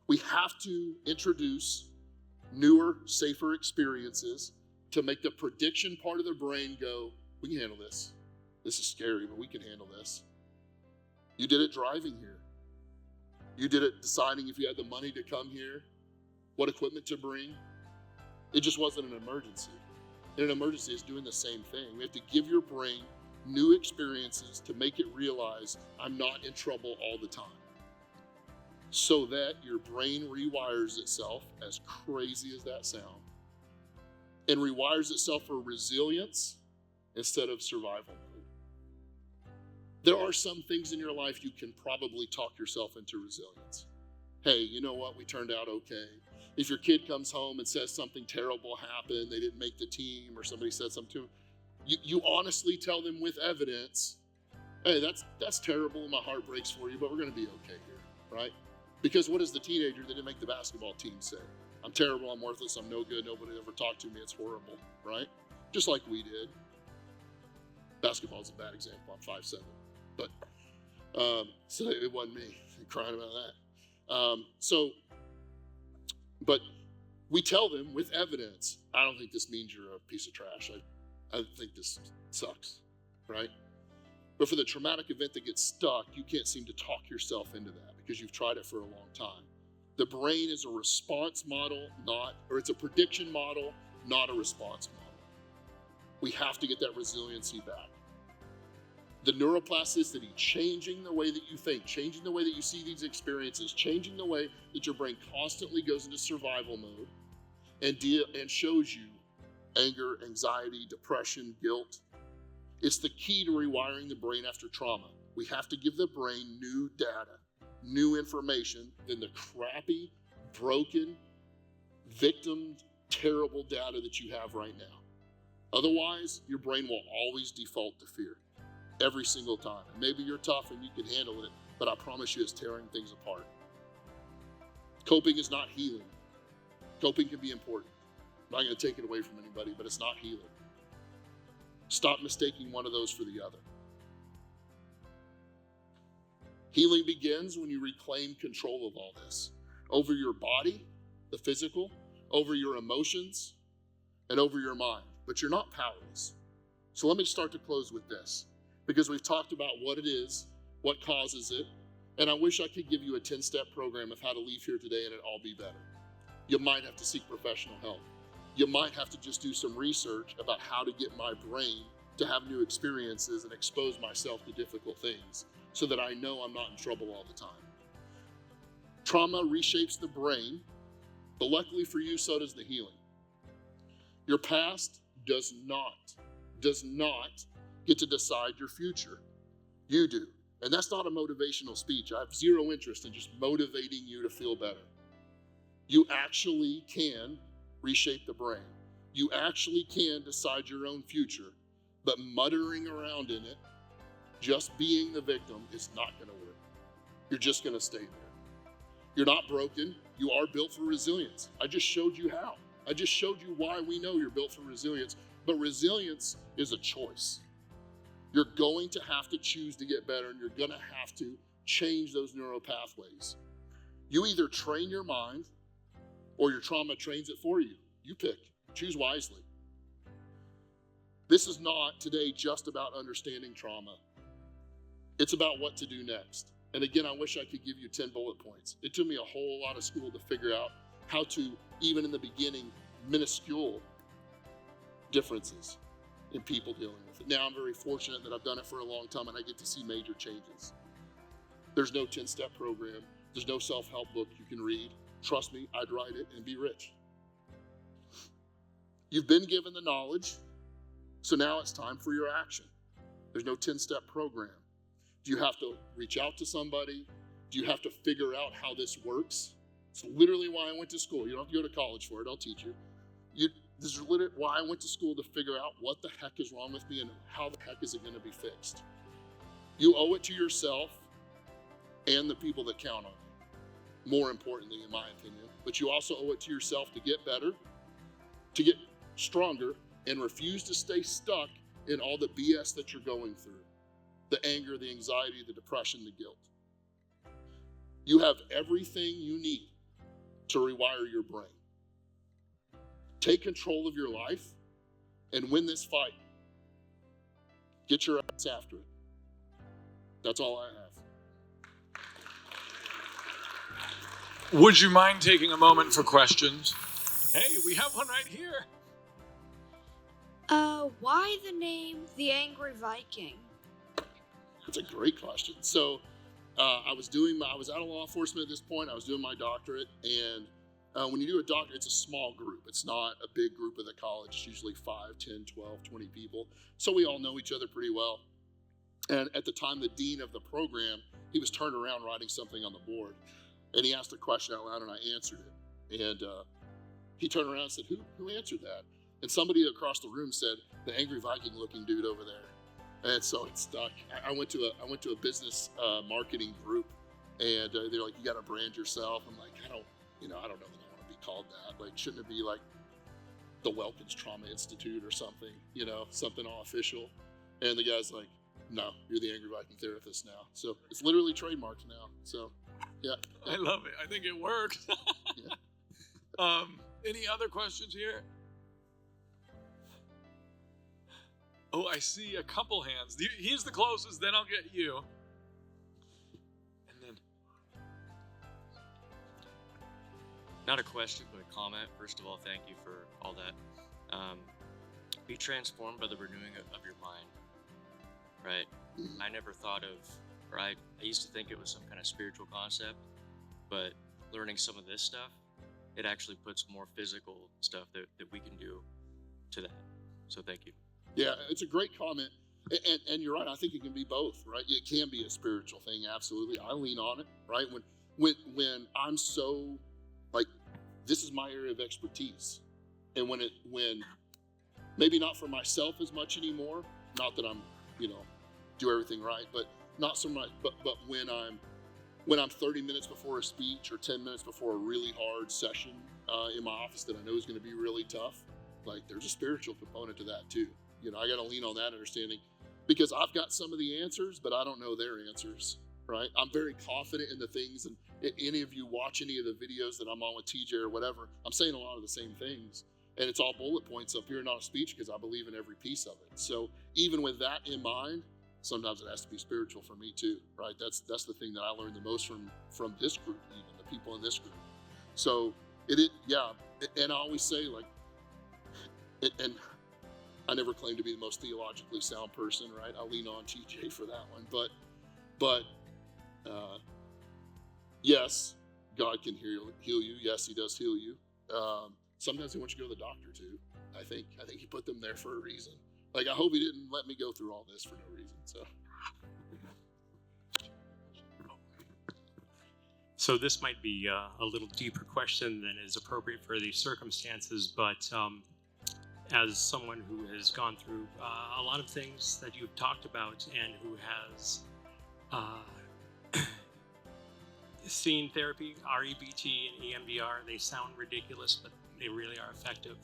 We have to introduce newer, safer experiences to make the prediction part of the brain go, we can handle this. This is scary, but we can handle this. You did it driving here. You did it deciding if you had the money to come here, what equipment to bring. It just wasn't an emergency. And an emergency is doing the same thing. We have to give your brain new experiences to make it realize I'm not in trouble all the time, so that your brain rewires itself, as crazy as that sounds, and rewires itself for resilience instead of survival mode. There are some things in your life you can probably talk yourself into resilience. Hey, you know what? We turned out okay. If your kid comes home and says something terrible happened, they didn't make the team, or somebody said something to them, you honestly tell them with evidence, hey, that's terrible and my heart breaks for you, but we're gonna be okay here, right? Because what does the teenager that didn't make the basketball team say? I'm terrible, I'm worthless, I'm no good, nobody ever talked to me, it's horrible, right? Just like we did. Basketball's a bad example, I'm 5'7", but so it wasn't me crying about that. But we tell them with evidence, I don't think this means you're a piece of trash. I think this sucks, right? But for the traumatic event that gets stuck, you can't seem to talk yourself into that because you've tried it for a long time. The brain is a response model, it's a prediction model, not a response model. We have to get that resiliency back. The neuroplasticity, changing the way that you think, changing the way that you see these experiences, changing the way that your brain constantly goes into survival mode and shows you anger, anxiety, depression, guilt. It's the key to rewiring the brain after trauma. We have to give the brain new data, new information than the crappy, broken, victim, terrible data that you have right now. Otherwise, your brain will always default to fear every single time. And maybe you're tough and you can handle it, but I promise you it's tearing things apart. Coping is not healing. Coping can be important. I'm not going to take it away from anybody, but it's not healing. Stop mistaking one of those for the other. Healing begins when you reclaim control of all this, over your body, the physical, over your emotions, and over your mind. But you're not powerless. So let me start to close with this, because we've talked about what it is, what causes it, and I wish I could give you a 10-step program of how to leave here today and it all be better. You might have to seek professional help. You might have to just do some research about how to get my brain to have new experiences and expose myself to difficult things so that I know I'm not in trouble all the time. Trauma reshapes the brain, but luckily for you, so does the healing. Your past does not get to decide your future. You do. And that's not a motivational speech. I have zero interest in just motivating you to feel better. You actually can reshape the brain. You actually can decide your own future, but muttering around in it, just being the victim, is not going to work. You're just going to stay there. You're not broken. You are built for resilience. I just showed you how. I just showed you why we know you're built for resilience, but resilience is a choice. You're going to have to choose to get better, and you're going to have to change those neural pathways. You either train your mind or your trauma trains it for you. You pick. Choose wisely. This is not today just about understanding trauma. It's about what to do next. And again, I wish I could give you 10 bullet points. It took me a whole lot of school to figure out how to, even in the beginning, minuscule differences in people dealing with it. Now I'm very fortunate that I've done it for a long time and I get to see major changes. There's no 10-step program. There's no self-help book you can read. Trust me, I'd write it and be rich. You've been given the knowledge, so now it's time for your action. There's no 10-step program. Do you have to reach out to somebody? Do you have to figure out how this works? It's literally why I went to school. You don't have to go to college for it. I'll teach you. This is literally why I went to school, to figure out what the heck is wrong with me and how the heck is it going to be fixed. You owe it to yourself and the people that count on you, more importantly, in my opinion. But you also owe it to yourself to get better, to get stronger, and refuse to stay stuck in all the BS that you're going through. The anger, the anxiety, the depression, the guilt. You have everything you need to rewire your brain. Take control of your life and win this fight. Get your ass after it. That's all I have. Would you mind taking a moment for questions? Hey, we have one right here. Why the name The Angry Viking? That's a great question. So I was out of law enforcement at this point. I was doing my doctorate, and when you do a doctorate, it's a small group. It's not a big group at the college. It's usually 5, 10, 12, 20 people. So we all know each other pretty well. And at the time, the dean of the program, he was turned around writing something on the board, and he asked a question out loud, and I answered it. And he turned around and said, who answered that? And somebody across the room said, the Angry Viking looking dude over there. And so it stuck. I went to a business marketing group, and they're like, you got to brand yourself. I'm like, I don't know that I want to be called that. Like, shouldn't it be like the Wilkins Trauma Institute or something, something all official? And the guy's like, no, you're the Angry Viking therapist now. So it's literally trademarked now. So, yeah. I love it. I think it worked. Yeah. Any other questions here? Oh, I see a couple hands. He's the closest, then I'll get you. And then... Not a question, but a comment. First of all, thank you for all that. Be transformed by the renewing of your mind, right? I never thought of, or I used to think it was some kind of spiritual concept, but learning some of this stuff, it actually puts more physical stuff that we can do to that. So thank you. Yeah, it's a great comment. And you're right, I think it can be both, right? It can be a spiritual thing, absolutely. I lean on it, right? When I'm so, like, this is my area of expertise. And when maybe not for myself as much anymore. Not that I'm, do everything right, but not so much. But when I'm 30 minutes before a speech or 10 minutes before a really hard session in my office that I know is going to be really tough, like there's a spiritual component to that too. I got to lean on that understanding, because I've got some of the answers, but I don't know their answers, right? I'm very confident in the things, and any of you watch any of the videos that I'm on with TJ or whatever, I'm saying a lot of the same things, and it's all bullet points up here, not a speech, because I believe in every piece of it. So even with that in mind, sometimes it has to be spiritual for me too, right? That's the thing that I learned the most from this group, even the people in this group. So and I always say, like, and I never claim to be the most theologically sound person, right? I lean on TJ for that one, but yes, God can heal you. Yes, He does heal you. Sometimes He wants you to go to the doctor too. I think He put them there for a reason. Like, I hope He didn't let me go through all this for no reason. So this might be a little deeper question than is appropriate for these circumstances, but as someone who has gone through a lot of things that you've talked about and who has seen therapy, REBT and EMDR, they sound ridiculous, but they really are effective.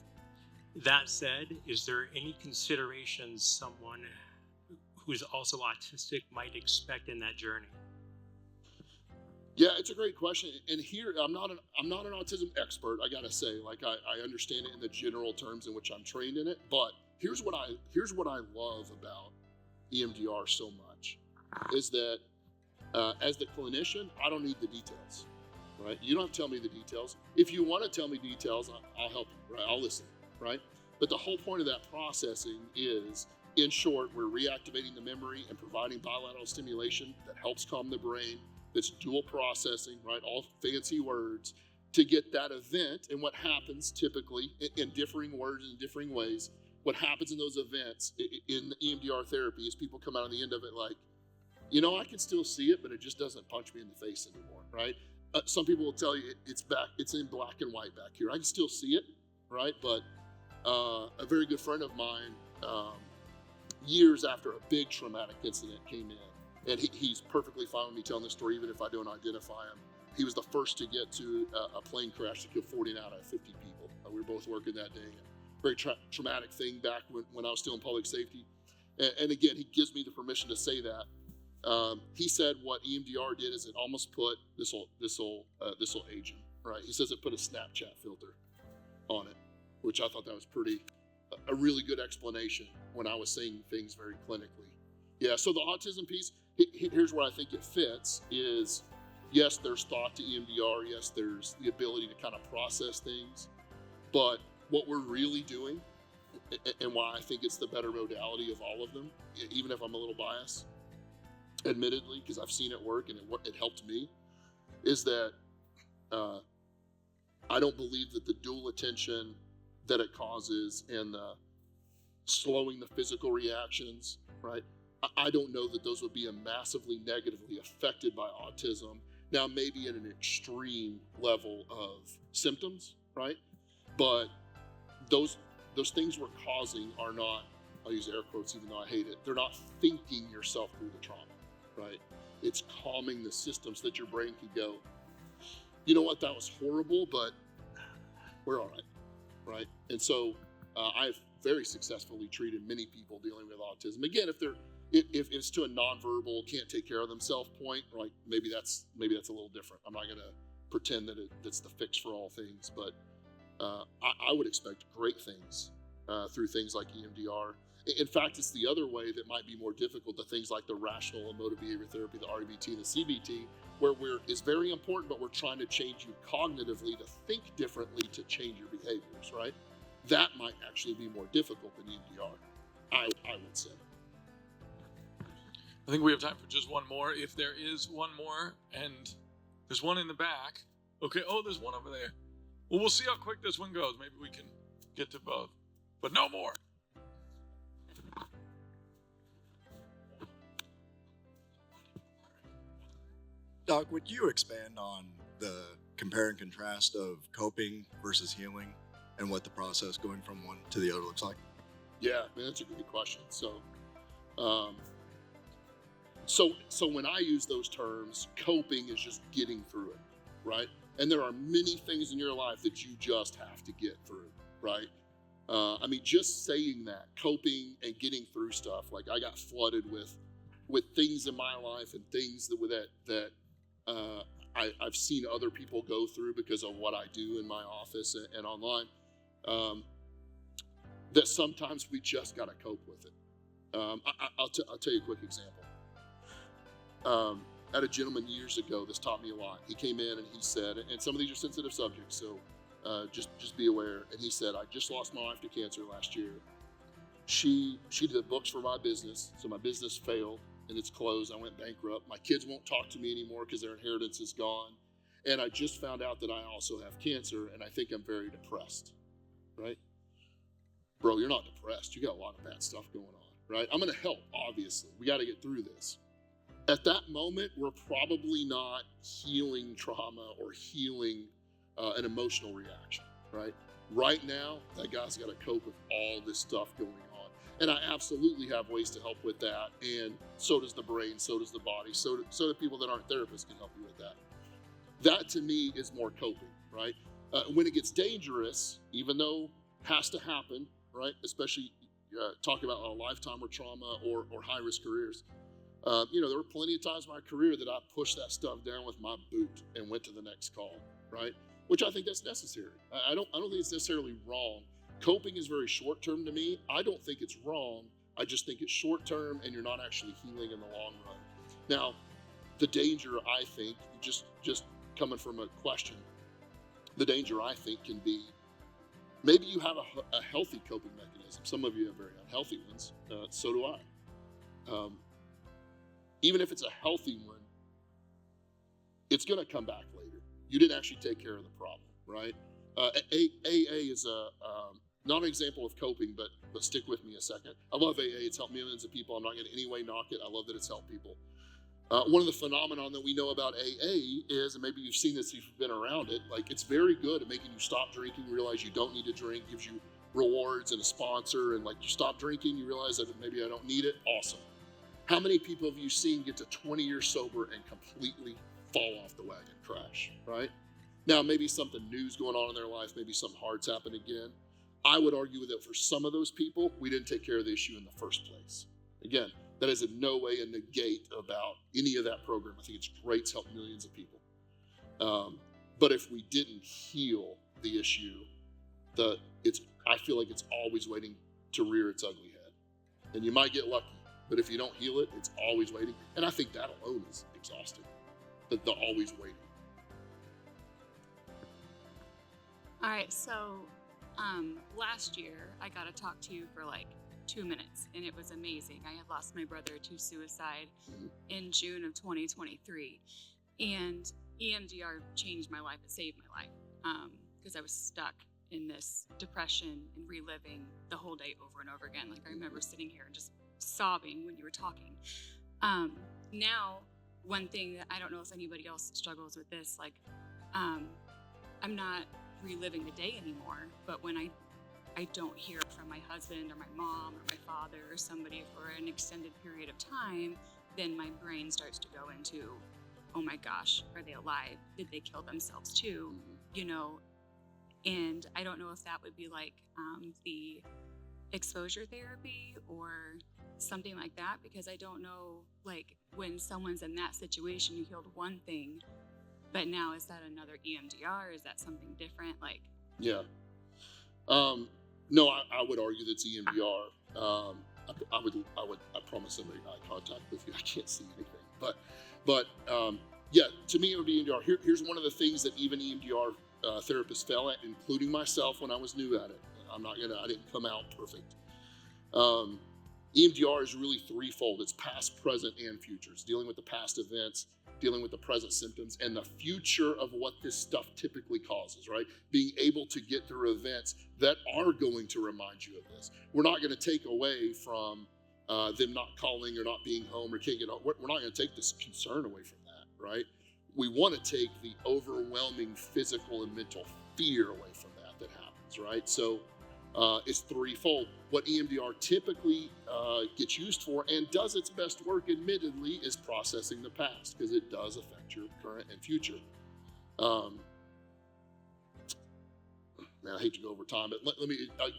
That said, is there any considerations someone who's also autistic might expect in that journey? Yeah, it's a great question. And here, I'm not an autism expert, I gotta say. Like, I understand it in the general terms in which I'm trained in it. But here's what I love about EMDR so much, is that as the clinician, I don't need the details, right? You don't have to tell me the details. If you want to tell me details, I'll help you, right? I'll listen, right? But the whole point of that processing is, in short, we're reactivating the memory and providing bilateral stimulation that helps calm the brain. That's dual processing, right? All fancy words to get that event. And what happens typically in differing words and differing ways, what happens in those events in EMDR therapy is people come out on the end of it like, I can still see it, but it just doesn't punch me in the face anymore, right? Some people will tell you it's in black and white back here. I can still see it, right? But a very good friend of mine, years after a big traumatic incident came in, and he's perfectly fine with me telling this story, even if I don't identify him. He was the first to get to a plane crash that killed 49 out of 50 people. We were both working that day. Very traumatic thing back when I was still in public safety. And again, he gives me the permission to say that. He said what EMDR did is it almost put this will age him, right? He says it put a Snapchat filter on it, which I thought that was a really good explanation when I was saying things very clinically. Yeah, so the autism piece, here's where I think it fits is, yes, there's thought to EMDR. Yes, there's the ability to kind of process things. But what we're really doing, and why I think it's the better modality of all of them, even if I'm a little biased, admittedly, because I've seen it work and it helped me, is that I don't believe that the dual attention that it causes and the slowing the physical reactions, right? I don't know that those would be massively negatively affected by autism. Now, maybe at an extreme level of symptoms, right? But those things we're causing are not, I'll use air quotes even though I hate it, they're not thinking yourself through the trauma, right? It's calming the systems that your brain can go, you know what, that was horrible, but we're all right? And so I've very successfully treated many people dealing with autism. Again, if it's to a nonverbal, can't take care of themselves point, like maybe that's a little different. I'm not going to pretend that that's the fix for all things, but I would expect great things through things like EMDR. In fact, it's the other way that might be more difficult, the things like the rational emotive behavior therapy, the REBT, the CBT, where it's very important, but we're trying to change you cognitively to think differently to change your behaviors, right? That might actually be more difficult than EMDR, I would say. I think we have time for just one more. If there is one more, and there's one in the back. Okay, there's one over there. Well, we'll see how quick this one goes. Maybe we can get to both, but no more. Doc, would you expand on the compare and contrast of coping versus healing and what the process going from one to the other looks like? Yeah, man, that's a good question. So when I use those terms, coping is just getting through it, right? And there are many things in your life that you just have to get through, right? I mean, just saying that, coping and getting through stuff, like I got flooded with things in my life and things that I've seen other people go through because of what I do in my office and online, that sometimes we just got to cope with it. I'll tell you a quick example. I had a gentleman years ago that's taught me a lot. He came in and he said, and some of these are sensitive subjects, so just be aware. And he said, I just lost my wife to cancer last year. She did the books for my business, so my business failed and it's closed. I went bankrupt. My kids won't talk to me anymore because their inheritance is gone. And I just found out that I also have cancer, and I think I'm very depressed, right? Bro, you're not depressed. You got a lot of bad stuff going on, right? I'm going to help, obviously. We got to get through this. At that moment, we're probably not healing trauma or healing an emotional reaction, right? Right now, that guy's got to cope with all this stuff going on. And I absolutely have ways to help with that. And so does the brain, so does the body, so do people that aren't therapists can help you with that. That to me is more coping, right? When it gets dangerous, even though has to happen, right? Especially talking about a lifetime of trauma or high-risk careers. There were plenty of times in my career that I pushed that stuff down with my boot and went to the next call, right? Which I think that's necessary. I don't think it's necessarily wrong. Coping is very short-term to me. I don't think it's wrong. I just think it's short-term and you're not actually healing in the long run. Now, the danger, I think, just coming from a question, the danger, I think, can be maybe you have a healthy coping mechanism. Some of you have very unhealthy ones. So do I. Even if it's a healthy one, it's going to come back later. You didn't actually take care of the problem, right? AA is not an example of coping, but stick with me a second. I love AA. It's helped millions of people. I'm not going to in any way knock it. I love that it's helped people. One of the phenomenon that we know about AA is, and maybe you've seen this if you've been around it, like it's very good at making you stop drinking, realize you don't need to drink, gives you rewards and a sponsor, and like you stop drinking, you realize that maybe I don't need it. Awesome. How many people have you seen get to 20 years sober and completely fall off the wagon, crash, right? Now, maybe something new's going on in their life, maybe something hard's happened again. I would argue that for some of those people, we didn't take care of the issue in the first place. Again, that is in no way a negate about any of that program. I think it's great, it's helped millions of people. But if we didn't heal the issue, I feel like it's always waiting to rear its ugly head. And you might get lucky, but if you don't heal it, it's always waiting. And I think that alone is exhausting, the always waiting. All right, so last year I got to talk to you for like 2 minutes, and it was amazing. I had lost my brother to suicide in June of 2023, and EMDR changed my life. It saved my life because I was stuck in this depression and reliving the whole day over and over again. Like I remember sitting here and just sobbing when you were talking. Now, one thing that I don't know if anybody else struggles with this, like I'm not reliving the day anymore, but when I don't hear from my husband or my mom or my father or somebody for an extended period of time, then my brain starts to go into, oh my gosh, are they alive? Did they kill themselves too? And I don't know if that would be like the exposure therapy or something like that, because I don't know, like when someone's in that situation, you healed one thing, but now is that another EMDR? Is that something different? Like, yeah. No, I would argue that's EMDR. I promise somebody eye contact with you. I can't see anything, but yeah, to me it would be EMDR. Here's one of the things that even EMDR therapists fail at, including myself when I was new at it. I didn't come out perfect. EMDR is really threefold. It's past, present, and future. It's dealing with the past events, dealing with the present symptoms, and the future of what this stuff typically causes, right? Being able to get through events that are going to remind you of this. We're not going to take away from them not calling or not being home or can't get out. We're not going to take this concern away from that, right? We want to take the overwhelming physical and mental fear away from that happens, right? So is threefold. What EMDR typically gets used for and does its best work, admittedly, is processing the past, because it does affect your current and future. Man, I hate to go over time, but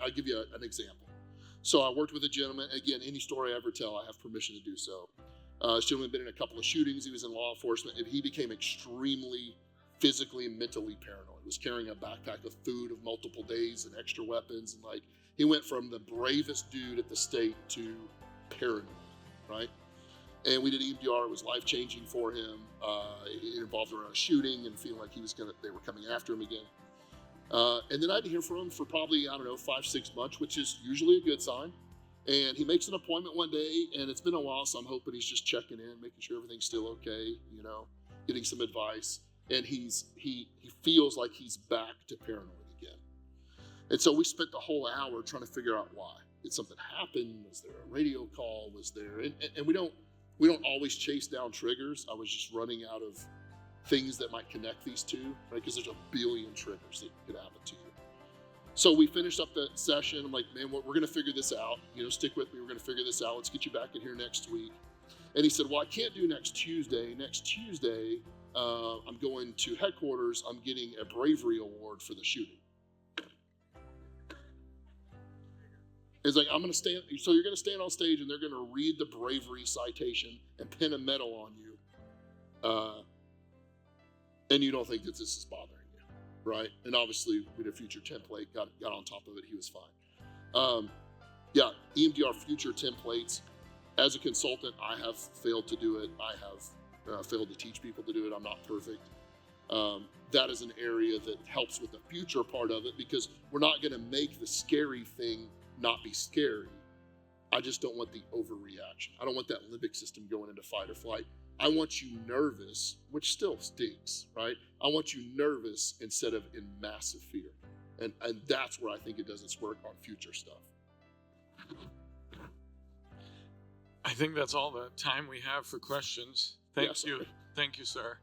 I'll give you an example. So I worked with a gentleman. Again, any story I ever tell, I have permission to do so. This gentleman had been in a couple of shootings. He was in law enforcement, and he became extremely physically and mentally paranoid. He was carrying a backpack of food of multiple days and extra weapons, and he went from the bravest dude at the state to paranoid, right? And we did EMDR. It was life-changing for him. It involved around a shooting and feeling like they were coming after him again. And then I didn't hear from him for probably, 5-6 months, which is usually a good sign. And he makes an appointment one day, and it's been a while, so I'm hoping he's just checking in, making sure everything's still okay, getting some advice. And he feels like he's back to paranoid again. And so we spent the whole hour trying to figure out why. Did something happen? Was there a radio call? Was there? And we don't always chase down triggers. I was just running out of things that might connect these two, right? Because there's a billion triggers that could happen to you. So we finished up the session. I'm like, man, we're going to figure this out. Stick with me. We're going to figure this out. Let's get you back in here next week. And he said, well, I can't do next Tuesday. Next Tuesday, I'm going to headquarters. I'm getting a bravery award for the shooting. It's like, I'm going to stand. So you're going to stand on stage, and they're going to read the bravery citation and pin a medal on you. And you don't think that this is bothering you, right? And obviously, we did a future template, got on top of it. He was fine. EMDR future templates. As a consultant, I have failed to do it. I have failed to teach people to do it. I'm not perfect. That is an area that helps with the future part of it, because we're not going to make the scary thing not be scary. I just don't want the overreaction. I don't want that limbic system going into fight or flight. I want you nervous, which still stinks, right? I want you nervous instead of in massive fear. And that's where I think it does its work on future stuff. I think that's all the time we have for questions. Thank you, sir.